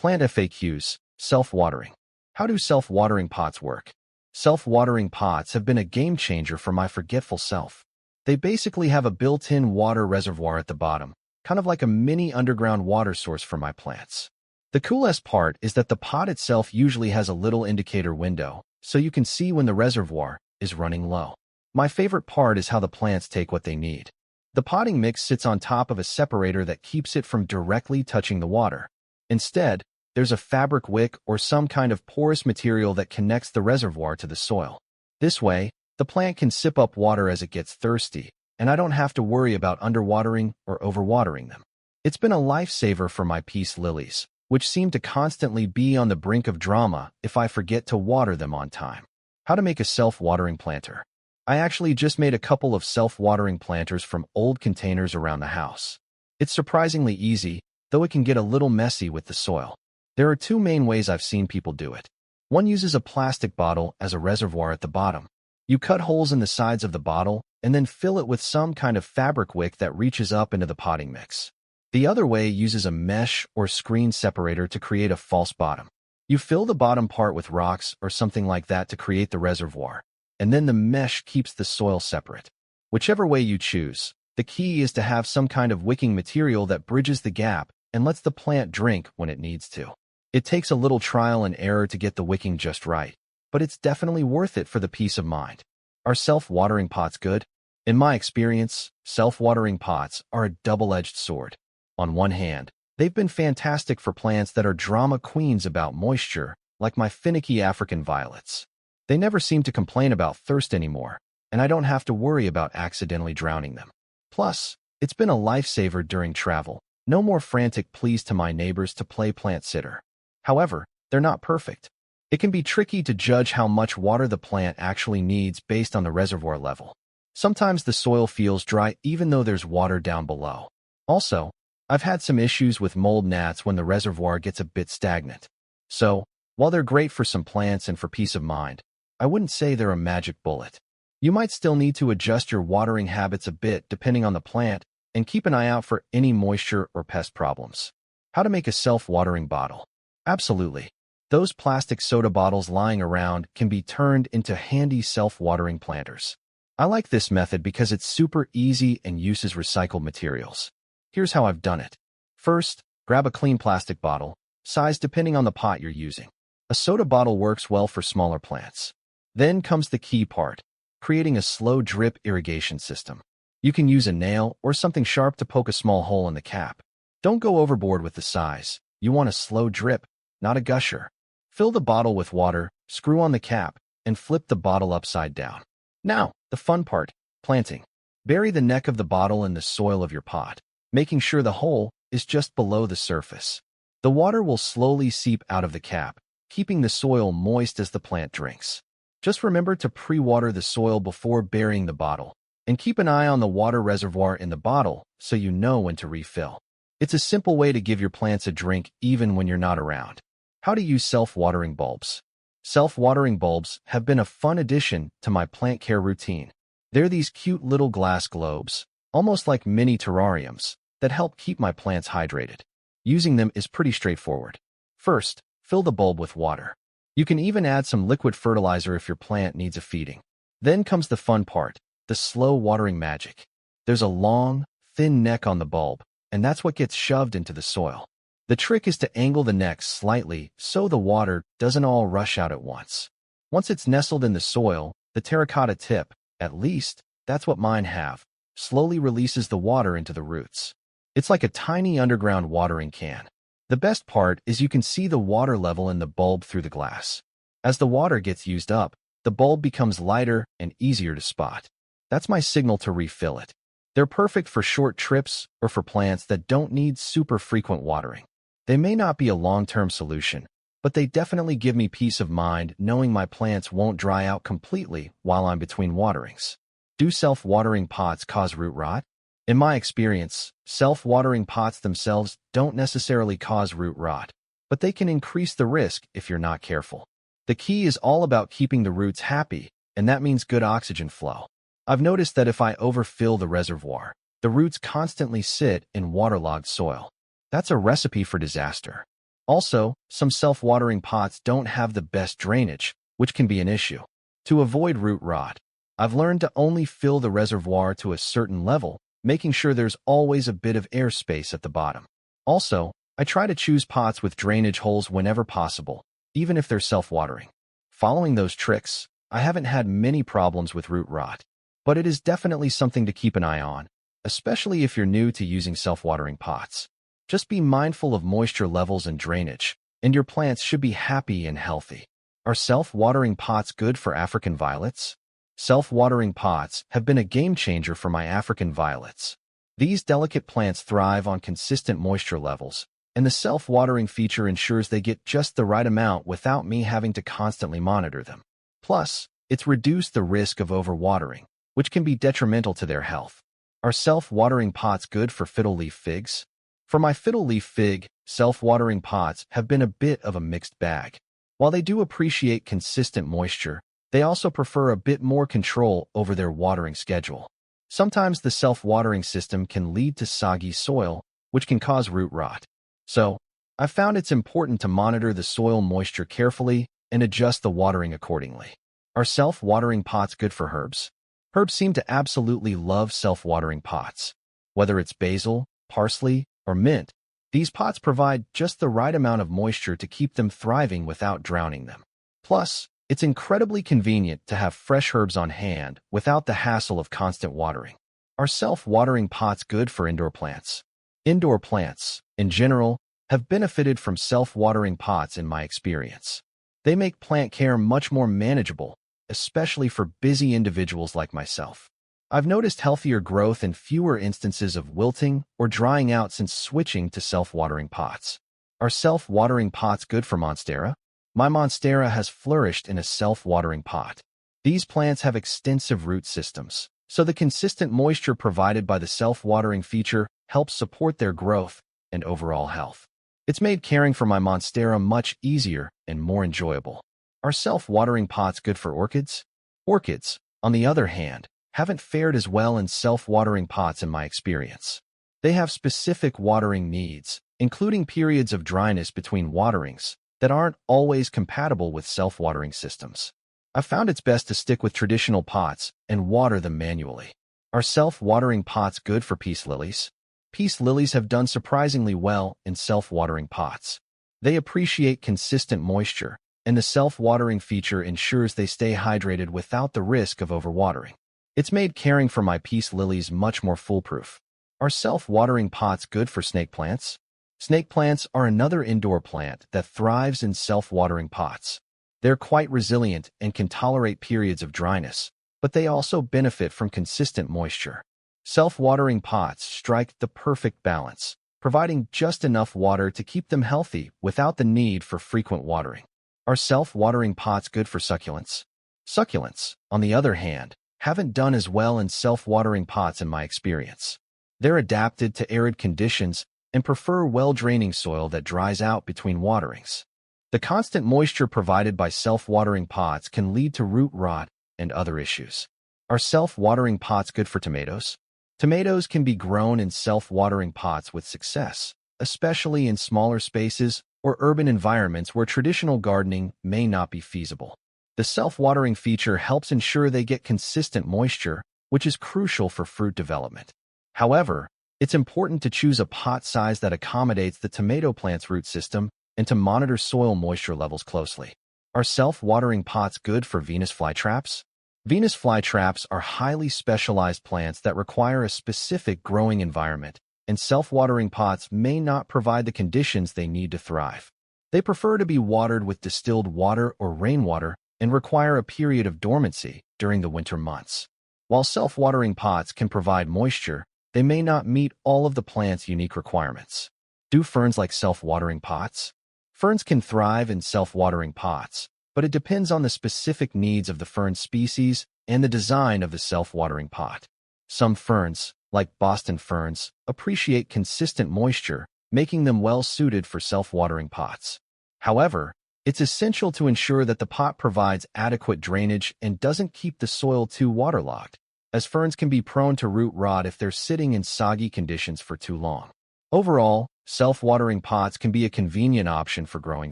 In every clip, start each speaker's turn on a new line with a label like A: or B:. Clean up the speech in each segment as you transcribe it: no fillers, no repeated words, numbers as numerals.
A: Plant FAQs, self-watering. How do self-watering pots work? Self-watering pots have been a game changer for my forgetful self. They basically have a built-in water reservoir at the bottom, kind of like a mini underground water source for my plants. The coolest part is that the pot itself usually has a little indicator window, so you can see when the reservoir is running low. My favorite part is how the plants take what they need. The potting mix sits on top of a separator that keeps it from directly touching the water. Instead, there's a fabric wick or some kind of porous material that connects the reservoir to the soil. This way, the plant can sip up water as it gets thirsty, and I don't have to worry about underwatering or overwatering them. It's been a lifesaver for my peace lilies, which seem to constantly be on the brink of drama if I forget to water them on time. How to make a self-watering planter. I actually just made a couple of self-watering planters from old containers around the house. It's surprisingly easy, though it can get a little messy with the soil. There are two main ways I've seen people do it. One uses a plastic bottle as a reservoir at the bottom. You cut holes in the sides of the bottle and then fill it with some kind of fabric wick that reaches up into the potting mix. The other way uses a mesh or screen separator to create a false bottom. You fill the bottom part with rocks or something like that to create the reservoir, and then the mesh keeps the soil separate. Whichever way you choose, the key is to have some kind of wicking material that bridges the gap and lets the plant drink when it needs to. It takes a little trial and error to get the wicking just right, but it's definitely worth it for the peace of mind. Are self-watering pots good? In my experience, self-watering pots are a double-edged sword. On one hand, they've been fantastic for plants that are drama queens about moisture, like my finicky African violets. They never seem to complain about thirst anymore, and I don't have to worry about accidentally drowning them. Plus, it's been a lifesaver during travel. No more frantic pleas to my neighbors to play plant sitter. However, they're not perfect. It can be tricky to judge how much water the plant actually needs based on the reservoir level. Sometimes the soil feels dry even though there's water down below. Also, I've had some issues with mold gnats when the reservoir gets a bit stagnant. So, while they're great for some plants and for peace of mind, I wouldn't say they're a magic bullet. You might still need to adjust your watering habits a bit depending on the plant and keep an eye out for any moisture or pest problems. How to make a self-watering bottle. Absolutely. Those plastic soda bottles lying around can be turned into handy self-watering planters. I like this method because it's super easy and uses recycled materials. Here's how I've done it. First, grab a clean plastic bottle, size depending on the pot you're using. A soda bottle works well for smaller plants. Then comes the key part, creating a slow drip irrigation system. You can use a nail or something sharp to poke a small hole in the cap. Don't go overboard with the size. You want a slow drip, not a gusher. Fill the bottle with water, screw on the cap, and flip the bottle upside down. Now, the fun part, planting. Bury the neck of the bottle in the soil of your pot, making sure the hole is just below the surface. The water will slowly seep out of the cap, keeping the soil moist as the plant drinks. Just remember to pre-water the soil before burying the bottle, and keep an eye on the water reservoir in the bottle so you know when to refill. It's a simple way to give your plants a drink even when you're not around. How to use self-watering bulbs. Self-watering bulbs have been a fun addition to my plant care routine. They're these cute little glass globes, almost like mini terrariums, that help keep my plants hydrated. Using them is pretty straightforward. First, fill the bulb with water. You can even add some liquid fertilizer if your plant needs a feeding. Then comes the fun part, the slow watering magic. There's a long, thin neck on the bulb, and that's what gets shoved into the soil. The trick is to angle the neck slightly so the water doesn't all rush out at once. Once it's nestled in the soil, the terracotta tip, at least, that's what mine have, slowly releases the water into the roots. It's like a tiny underground watering can. The best part is you can see the water level in the bulb through the glass. As the water gets used up, the bulb becomes lighter and easier to spot. That's my signal to refill it. They're perfect for short trips or for plants that don't need super frequent watering. They may not be a long-term solution, but they definitely give me peace of mind knowing my plants won't dry out completely while I'm between waterings. Do self-watering pots cause root rot? In my experience, self-watering pots themselves don't necessarily cause root rot, but they can increase the risk if you're not careful. The key is all about keeping the roots happy, and that means good oxygen flow. I've noticed that if I overfill the reservoir, the roots constantly sit in waterlogged soil. That's a recipe for disaster. Also, some self-watering pots don't have the best drainage, which can be an issue. To avoid root rot, I've learned to only fill the reservoir to a certain level, making sure there's always a bit of airspace at the bottom. Also, I try to choose pots with drainage holes whenever possible, even if they're self-watering. Following those tricks, I haven't had many problems with root rot, but it is definitely something to keep an eye on, especially if you're new to using self-watering pots. Just be mindful of moisture levels and drainage, and your plants should be happy and healthy. Are self-watering pots good for African violets? Self-watering pots have been a game changer for my African violets. These delicate plants thrive on consistent moisture levels, and the self-watering feature ensures they get just the right amount without me having to constantly monitor them. Plus, it's reduced the risk of overwatering, which can be detrimental to their health. Are self-watering pots good for fiddle leaf figs? For my fiddle leaf fig, self-watering pots have been a bit of a mixed bag. While they do appreciate consistent moisture, they also prefer a bit more control over their watering schedule. Sometimes the self-watering system can lead to soggy soil, which can cause root rot. So, I've found it's important to monitor the soil moisture carefully and adjust the watering accordingly. Are self-watering pots good for herbs? Herbs seem to absolutely love self-watering pots. Whether it's basil, parsley, or mint, these pots provide just the right amount of moisture to keep them thriving without drowning them. Plus, it's incredibly convenient to have fresh herbs on hand without the hassle of constant watering. Are self-watering pots good for indoor plants? Indoor plants, in general, have benefited from self-watering pots in my experience. They make plant care much more manageable, especially for busy individuals like myself. I've noticed healthier growth and fewer instances of wilting or drying out since switching to self-watering pots. Are self-watering pots good for Monstera? My Monstera has flourished in a self-watering pot. These plants have extensive root systems, so the consistent moisture provided by the self-watering feature helps support their growth and overall health. It's made caring for my Monstera much easier and more enjoyable. Are self-watering pots good for orchids? Orchids, on the other hand, haven't fared as well in self-watering pots in my experience. They have specific watering needs, including periods of dryness between waterings, that aren't always compatible with self-watering systems. I've found it's best to stick with traditional pots and water them manually. Are self-watering pots good for peace lilies? Peace lilies have done surprisingly well in self-watering pots. They appreciate consistent moisture, and the self-watering feature ensures they stay hydrated without the risk of overwatering. It's made caring for my peace lilies much more foolproof. Are self-watering pots good for snake plants? Snake plants are another indoor plant that thrives in self-watering pots. They're quite resilient and can tolerate periods of dryness, but they also benefit from consistent moisture. Self-watering pots strike the perfect balance, providing just enough water to keep them healthy without the need for frequent watering. Are self-watering pots good for succulents? Succulents, on the other hand, haven't done as well in self-watering pots in my experience. They're adapted to arid conditions and prefer well-draining soil that dries out between waterings. The constant moisture provided by self-watering pots can lead to root rot and other issues. Are self-watering pots good for tomatoes? Tomatoes can be grown in self-watering pots with success, especially in smaller spaces or urban environments where traditional gardening may not be feasible. The self-watering feature helps ensure they get consistent moisture, which is crucial for fruit development. However, it's important to choose a pot size that accommodates the tomato plant's root system and to monitor soil moisture levels closely. Are self-watering pots good for Venus flytraps? Venus flytraps are highly specialized plants that require a specific growing environment, and self-watering pots may not provide the conditions they need to thrive. They prefer to be watered with distilled water or rainwater and require a period of dormancy during the winter months. While self-watering pots can provide moisture, they may not meet all of the plant's unique requirements. Do ferns like self-watering pots? Ferns can thrive in self-watering pots, but it depends on the specific needs of the fern species and the design of the self-watering pot. Some ferns, like Boston ferns, appreciate consistent moisture, making them well-suited for self-watering pots. However, it's essential to ensure that the pot provides adequate drainage and doesn't keep the soil too waterlogged, as ferns can be prone to root rot if they're sitting in soggy conditions for too long. Overall, Self-watering pots can be a convenient option for growing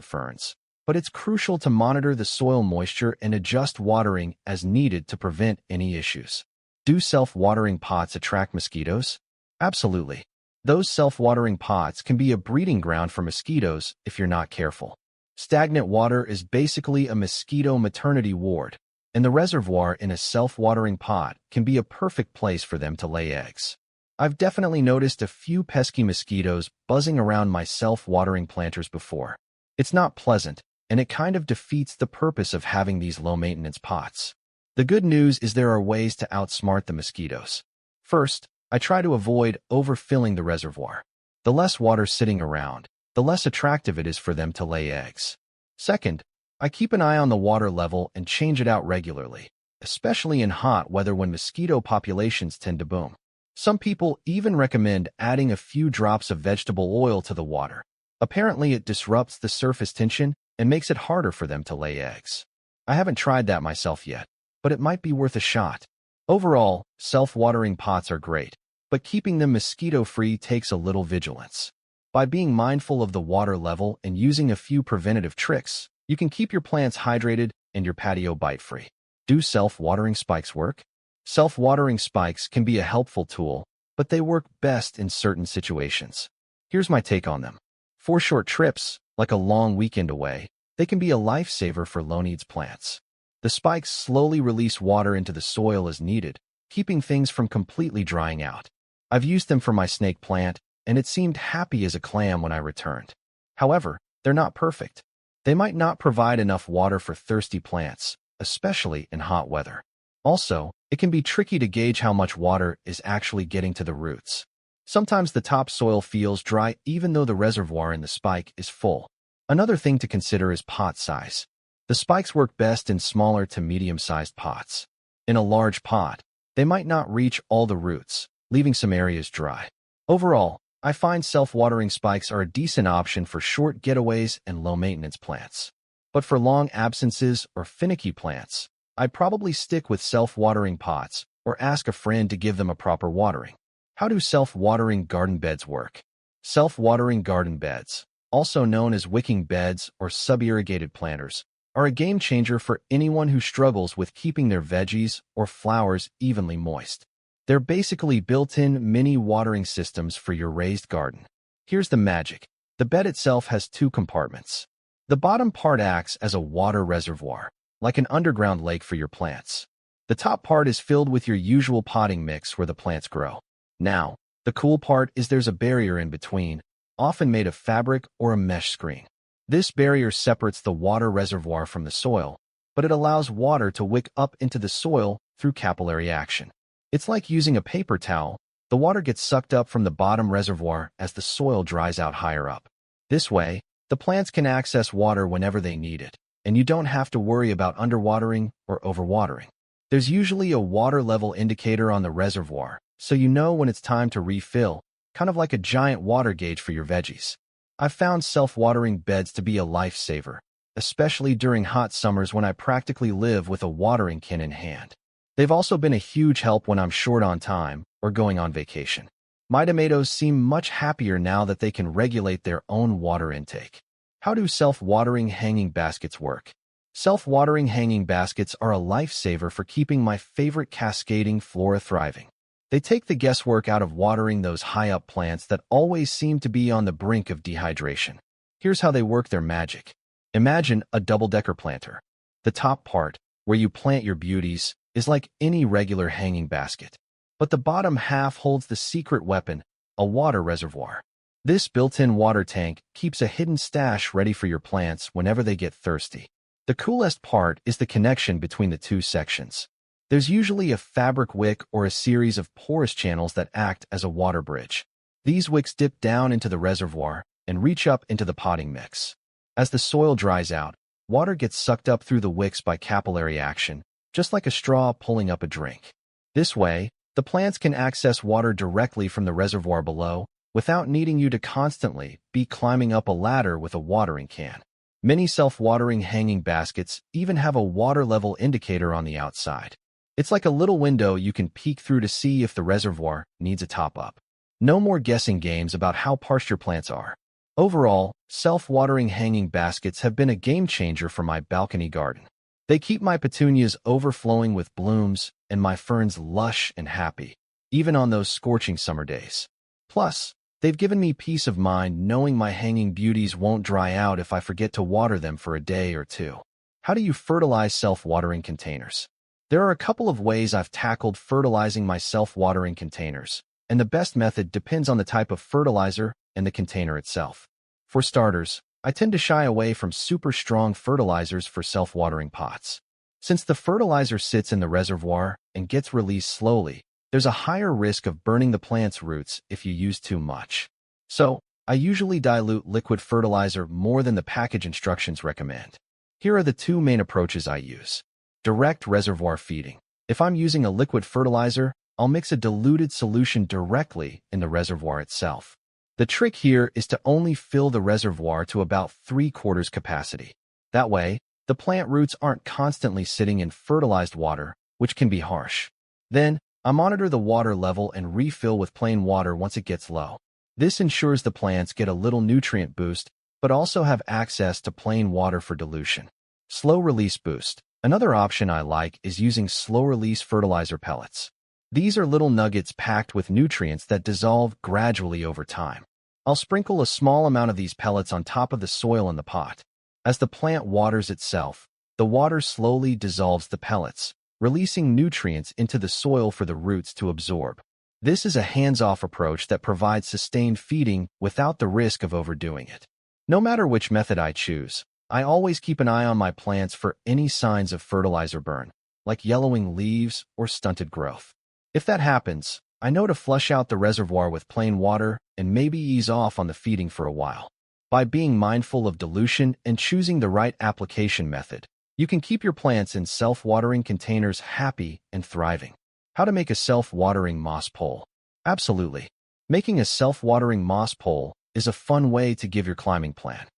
A: ferns, but it's crucial to monitor the soil moisture and adjust watering as needed to prevent any issues. Do self-watering pots attract mosquitoes? Absolutely. Those self-watering pots can be a breeding ground for mosquitoes if you're not careful. Stagnant water is basically a mosquito maternity ward, and the reservoir in a self-watering pot can be a perfect place for them to lay eggs. I've definitely noticed a few pesky mosquitoes buzzing around my self-watering planters before. It's not pleasant, and it kind of defeats the purpose of having these low-maintenance pots. The good news is there are ways to outsmart the mosquitoes. First, I try to avoid overfilling the reservoir. The less water sitting around, the less attractive it is for them to lay eggs. Second, I keep an eye on the water level and change it out regularly, especially in hot weather when mosquito populations tend to boom. Some people even recommend adding a few drops of vegetable oil to the water. Apparently, it disrupts the surface tension and makes it harder for them to lay eggs. I haven't tried that myself yet, but it might be worth a shot. Overall, self-watering pots are great, but keeping them mosquito-free takes a little vigilance. By being mindful of the water level and using a few preventative tricks, you can keep your plants hydrated and your patio bite-free. Do self-watering spikes work? Self-watering spikes can be a helpful tool, but they work best in certain situations. Here's my take on them. For short trips, like a long weekend away, they can be a lifesaver for low-needs plants. The spikes slowly release water into the soil as needed, keeping things from completely drying out. I've used them for my snake plant, and it seemed happy as a clam when I returned. However, they're not perfect. They might not provide enough water for thirsty plants, especially in hot weather. Also, it can be tricky to gauge how much water is actually getting to the roots. Sometimes the topsoil feels dry even though the reservoir in the spike is full. Another thing to consider is pot size. The spikes work best in smaller to medium-sized pots. In a large pot, they might not reach all the roots, leaving some areas dry. Overall, I find self-watering spikes are a decent option for short getaways and low-maintenance plants. But for long absences or finicky plants, I'd probably stick with self-watering pots or ask a friend to give them a proper watering. How do self-watering garden beds work? Self-watering garden beds, also known as wicking beds or sub-irrigated planters, are a game changer for anyone who struggles with keeping their veggies or flowers evenly moist. They're basically built-in mini watering systems for your raised garden. Here's the magic. The bed itself has two compartments. The bottom part acts as a water reservoir, like an underground lake for your plants. The top part is filled with your usual potting mix where the plants grow. Now, the cool part is there's a barrier in between, often made of fabric or a mesh screen. This barrier separates the water reservoir from the soil, but it allows water to wick up into the soil through capillary action. It's like using a paper towel. The water gets sucked up from the bottom reservoir as the soil dries out higher up. This way, the plants can access water whenever they need it, and you don't have to worry about underwatering or overwatering. There's usually a water level indicator on the reservoir, so you know when it's time to refill, kind of like a giant water gauge for your veggies. I've found self-watering beds to be a lifesaver, especially during hot summers when I practically live with a watering can in hand. They've also been a huge help when I'm short on time or going on vacation. My tomatoes seem much happier now that they can regulate their own water intake. How do self-watering hanging baskets work? Self-watering hanging baskets are a lifesaver for keeping my favorite cascading flora thriving. They take the guesswork out of watering those high-up plants that always seem to be on the brink of dehydration. Here's how they work their magic. Imagine a double-decker planter. The top part, where you plant your beauties, is like any regular hanging basket. But the bottom half holds the secret weapon, a water reservoir. This built-in water tank keeps a hidden stash ready for your plants whenever they get thirsty. The coolest part is the connection between the two sections. There's usually a fabric wick or a series of porous channels that act as a water bridge. These wicks dip down into the reservoir and reach up into the potting mix. As the soil dries out, water gets sucked up through the wicks by capillary action, just like a straw pulling up a drink. This way, the plants can access water directly from the reservoir below without needing you to constantly be climbing up a ladder with a watering can. Many self-watering hanging baskets even have a water level indicator on the outside. It's like a little window you can peek through to see if the reservoir needs a top-up. No more guessing games about how parched your plants are. Overall, self-watering hanging baskets have been a game changer for my balcony garden. They keep my petunias overflowing with blooms and my ferns lush and happy, even on those scorching summer days. Plus, they've given me peace of mind knowing my hanging beauties won't dry out if I forget to water them for a day or two. How do you fertilize self-watering containers? There are a couple of ways I've tackled fertilizing my self-watering containers, and the best method depends on the type of fertilizer and the container itself. For starters, I tend to shy away from super strong fertilizers for self-watering pots. Since the fertilizer sits in the reservoir and gets released slowly, there's a higher risk of burning the plant's roots if you use too much. So, I usually dilute liquid fertilizer more than the package instructions recommend. Here are the two main approaches I use. Direct reservoir feeding. If I'm using a liquid fertilizer, I'll mix a diluted solution directly in the reservoir itself. The trick here is to only fill the reservoir to about 3/4 capacity. That way, the plant roots aren't constantly sitting in fertilized water, which can be harsh. Then, I monitor the water level and refill with plain water once it gets low. This ensures the plants get a little nutrient boost, but also have access to plain water for dilution. Slow release boost. Another option I like is using slow-release fertilizer pellets. These are little nuggets packed with nutrients that dissolve gradually over time. I'll sprinkle a small amount of these pellets on top of the soil in the pot. As the plant waters itself, the water slowly dissolves the pellets, releasing nutrients into the soil for the roots to absorb. This is a hands-off approach that provides sustained feeding without the risk of overdoing it. No matter which method I choose, I always keep an eye on my plants for any signs of fertilizer burn, like yellowing leaves or stunted growth. If that happens, I know to flush out the reservoir with plain water and maybe ease off on the feeding for a while. By being mindful of dilution and choosing the right application method, you can keep your plants in self-watering containers happy and thriving. How to make a self-watering moss pole? Absolutely. Making a self-watering moss pole is a fun way to give your climbing plant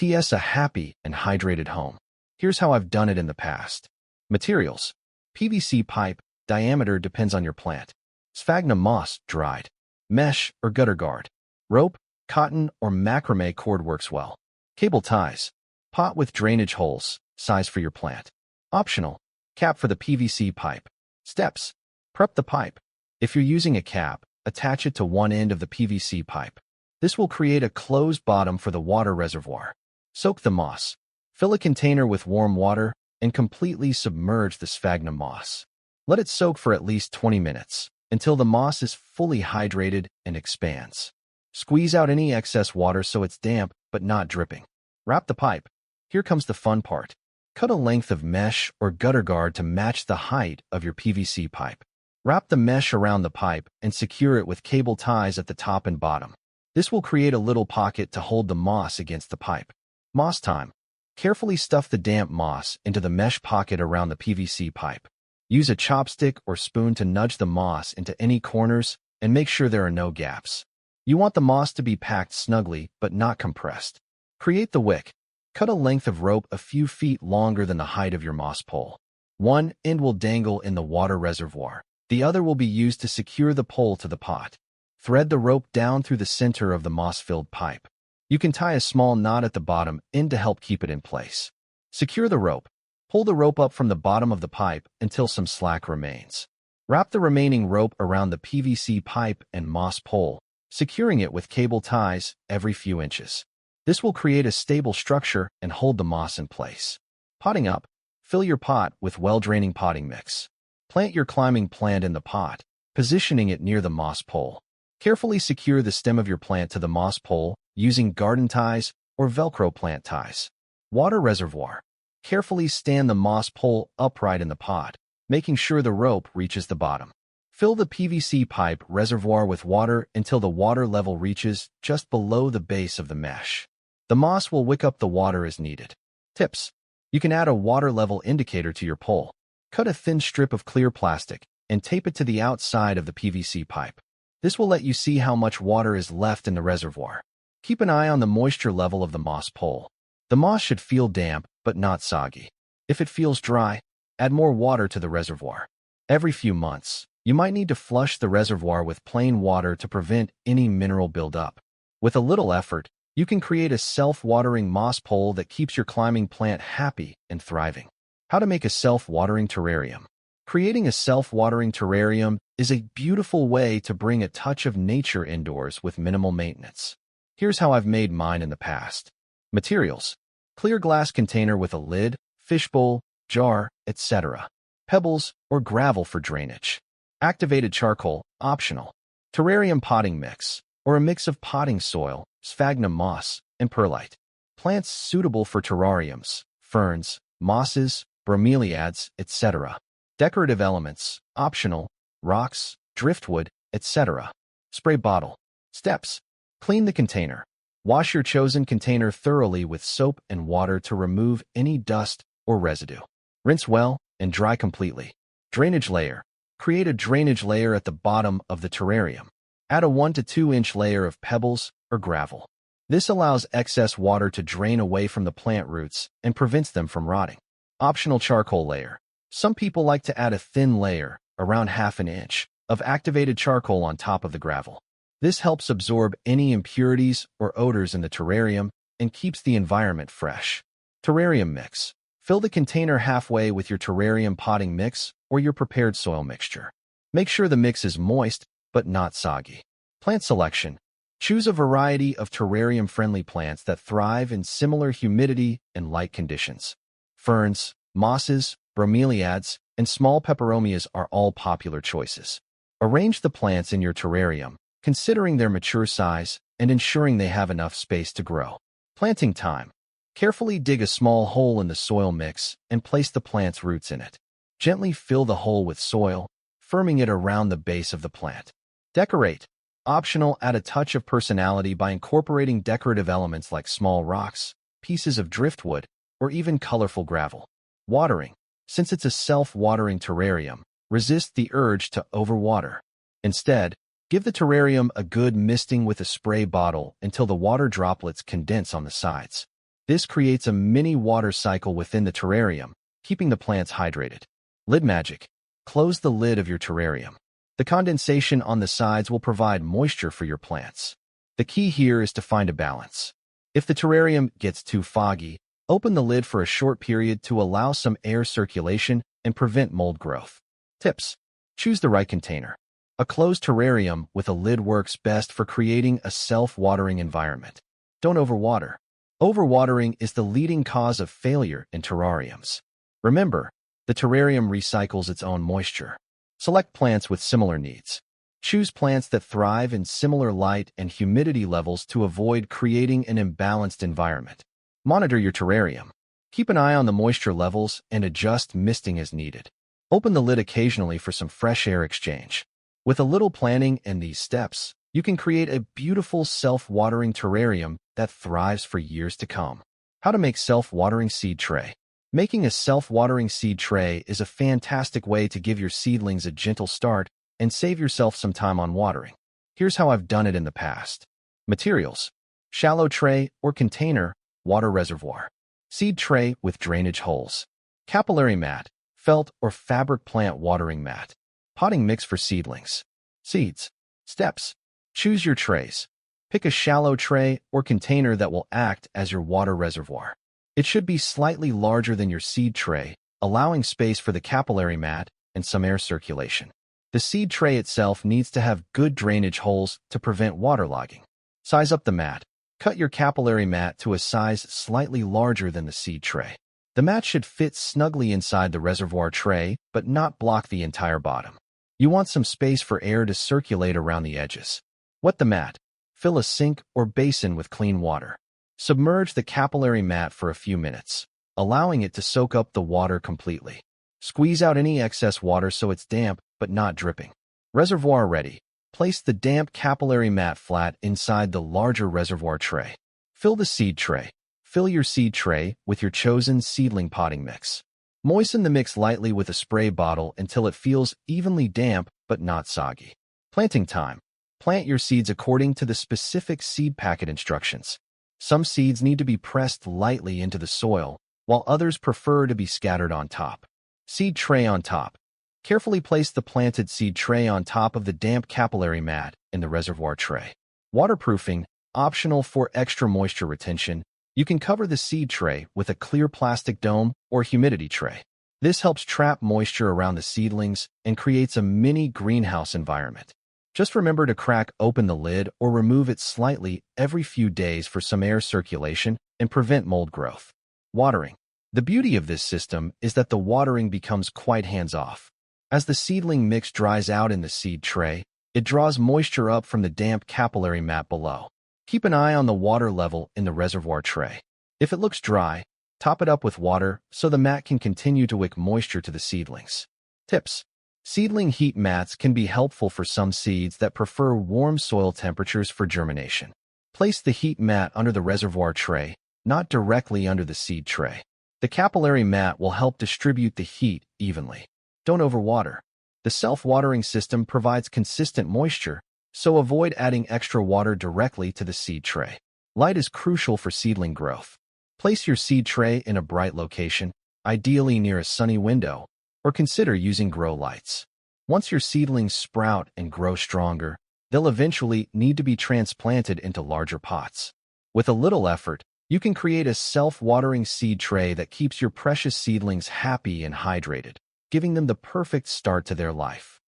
A: a happy and hydrated home. Here's how I've done it in the past. Materials. PVC pipe. Diameter depends on your plant. Sphagnum moss, dried. Mesh or gutter guard. Rope, cotton or macrame cord works well. Cable ties. Pot with drainage holes, size for your plant. Optional. Cap for the PVC pipe. Steps. Prep the pipe. If you're using a cap, attach it to one end of the PVC pipe. This will create a closed bottom for the water reservoir. Soak the moss. Fill a container with warm water and completely submerge the sphagnum moss. Let it soak for at least 20 minutes, until the moss is fully hydrated and expands. Squeeze out any excess water so it's damp but not dripping. Wrap the pipe. Here comes the fun part. Cut a length of mesh or gutter guard to match the height of your PVC pipe. Wrap the mesh around the pipe and secure it with cable ties at the top and bottom. This will create a little pocket to hold the moss against the pipe. Moss time. Carefully stuff the damp moss into the mesh pocket around the PVC pipe. Use a chopstick or spoon to nudge the moss into any corners and make sure there are no gaps. You want the moss to be packed snugly but not compressed. Create the wick. Cut a length of rope a few feet longer than the height of your moss pole. One end will dangle in the water reservoir. The other will be used to secure the pole to the pot. Thread the rope down through the center of the moss-filled pipe. You can tie a small knot at the bottom end to help keep it in place. Secure the rope. Pull the rope up from the bottom of the pipe until some slack remains. Wrap the remaining rope around the PVC pipe and moss pole, securing it with cable ties every few inches. This will create a stable structure and hold the moss in place. Potting up. Fill your pot with well-draining potting mix. Plant your climbing plant in the pot, positioning it near the moss pole. Carefully secure the stem of your plant to the moss pole using garden ties or Velcro plant ties. Water reservoir. Carefully stand the moss pole upright in the pot, making sure the rope reaches the bottom. Fill the PVC pipe reservoir with water until the water level reaches just below the base of the mesh. The moss will wick up the water as needed. Tips. You can add a water level indicator to your pole. Cut a thin strip of clear plastic and tape it to the outside of the PVC pipe. This will let you see how much water is left in the reservoir. Keep an eye on the moisture level of the moss pole. The moss should feel damp but not soggy. If it feels dry, add more water to the reservoir. Every few months, You might need to flush the reservoir with plain water to prevent any mineral buildup. With a little effort, you can create a self-watering moss pole that keeps your climbing plant happy and thriving. How to make a self-watering terrarium. Creating a self-watering terrarium is a beautiful way to bring a touch of nature indoors with minimal maintenance. Here's how I've made mine in the past. Materials: clear glass container with a lid, fishbowl, jar, etc. Pebbles or gravel for drainage. Activated charcoal, optional. Terrarium potting mix, or a mix of potting soil, sphagnum moss, and perlite. Plants suitable for terrariums: ferns, mosses, bromeliads, etc. Decorative elements, optional: rocks, driftwood, etc. Spray bottle. Steps: clean the container. Wash your chosen container thoroughly with soap and water to remove any dust or residue. Rinse well and dry completely. Drainage layer. Create a drainage layer at the bottom of the terrarium. Add a 1 to 2 inch layer of pebbles or gravel. This allows excess water to drain away from the plant roots and prevents them from rotting. Optional charcoal layer. Some people like to add a thin layer, around ½ inch, of activated charcoal on top of the gravel. This helps absorb any impurities or odors in the terrarium and keeps the environment fresh. Terrarium mix. Fill the container halfway with your terrarium potting mix or your prepared soil mixture. Make sure the mix is moist but not soggy. Plant selection. Choose a variety of terrarium-friendly plants that thrive in similar humidity and light conditions. Ferns, mosses, bromeliads, and small peperomias are all popular choices. Arrange the plants in your terrarium, considering their mature size and ensuring they have enough space to grow. Planting time. Carefully dig a small hole in the soil mix and place the plant's roots in it. Gently fill the hole with soil, firming it around the base of the plant. Decorate. Optional: add a touch of personality by incorporating decorative elements like small rocks, pieces of driftwood, or even colorful gravel. Watering. Since it's a self-watering terrarium, resist the urge to overwater. Instead, give the terrarium a good misting with a spray bottle until the water droplets condense on the sides. This creates a mini water cycle within the terrarium, keeping the plants hydrated. Lid magic. Close the lid of your terrarium. The condensation on the sides will provide moisture for your plants. The key here is to find a balance. If the terrarium gets too foggy, open the lid for a short period to allow some air circulation and prevent mold growth. Tips: choose the right container. A closed terrarium with a lid works best for creating a self-watering environment. Don't overwater. Overwatering is the leading cause of failure in terrariums. Remember, the terrarium recycles its own moisture. Select plants with similar needs. Choose plants that thrive in similar light and humidity levels to avoid creating an imbalanced environment. Monitor your terrarium. Keep an eye on the moisture levels and adjust misting as needed. Open the lid occasionally for some fresh air exchange. With a little planning and these steps, you can create a beautiful self-watering terrarium that thrives for years to come. How to make self-watering seed tray. Making a self-watering seed tray is a fantastic way to give your seedlings a gentle start and save yourself some time on watering. Here's how I've done it in the past. Materials: shallow tray or container, water reservoir. Seed tray with drainage holes. Capillary mat, felt or fabric plant watering mat. Potting mix for seedlings. Seeds. Steps: choose your trays. Pick a shallow tray or container that will act as your water reservoir. It should be slightly larger than your seed tray, allowing space for the capillary mat and some air circulation. The seed tray itself needs to have good drainage holes to prevent waterlogging. Size up the mat. Cut your capillary mat to a size slightly larger than the seed tray. The mat should fit snugly inside the reservoir tray, but not block the entire bottom. You want some space for air to circulate around the edges. Wet the mat. Fill a sink or basin with clean water. Submerge the capillary mat for a few minutes, allowing it to soak up the water completely. Squeeze out any excess water so it's damp but not dripping. Reservoir ready. Place the damp capillary mat flat inside the larger reservoir tray. Fill the seed tray. Fill your seed tray with your chosen seedling potting mix. Moisten the mix lightly with a spray bottle until it feels evenly damp but not soggy. Planting time. Plant your seeds according to the specific seed packet instructions. Some seeds need to be pressed lightly into the soil, while others prefer to be scattered on top. Seed tray on top. Carefully place the planted seed tray on top of the damp capillary mat in the reservoir tray. Waterproofing, optional for extra moisture retention, you can cover the seed tray with a clear plastic dome or humidity tray. This helps trap moisture around the seedlings and creates a mini greenhouse environment. Just remember to crack open the lid or remove it slightly every few days for some air circulation and prevent mold growth. Watering. The beauty of this system is that the watering becomes quite hands-off. As the seedling mix dries out in the seed tray, it draws moisture up from the damp capillary mat below. Keep an eye on the water level in the reservoir tray. If it looks dry, top it up with water so the mat can continue to wick moisture to the seedlings. Tips. Seedling heat mats can be helpful for some seeds that prefer warm soil temperatures for germination. Place the heat mat under the reservoir tray, not directly under the seed tray. The capillary mat will help distribute the heat evenly. Don't overwater. The self-watering system provides consistent moisture, so avoid adding extra water directly to the seed tray. Light is crucial for seedling growth. Place your seed tray in a bright location, ideally near a sunny window, or consider using grow lights. Once your seedlings sprout and grow stronger, they'll eventually need to be transplanted into larger pots. With a little effort, you can create a self-watering seed tray that keeps your precious seedlings happy and hydrated, giving them the perfect start to their life.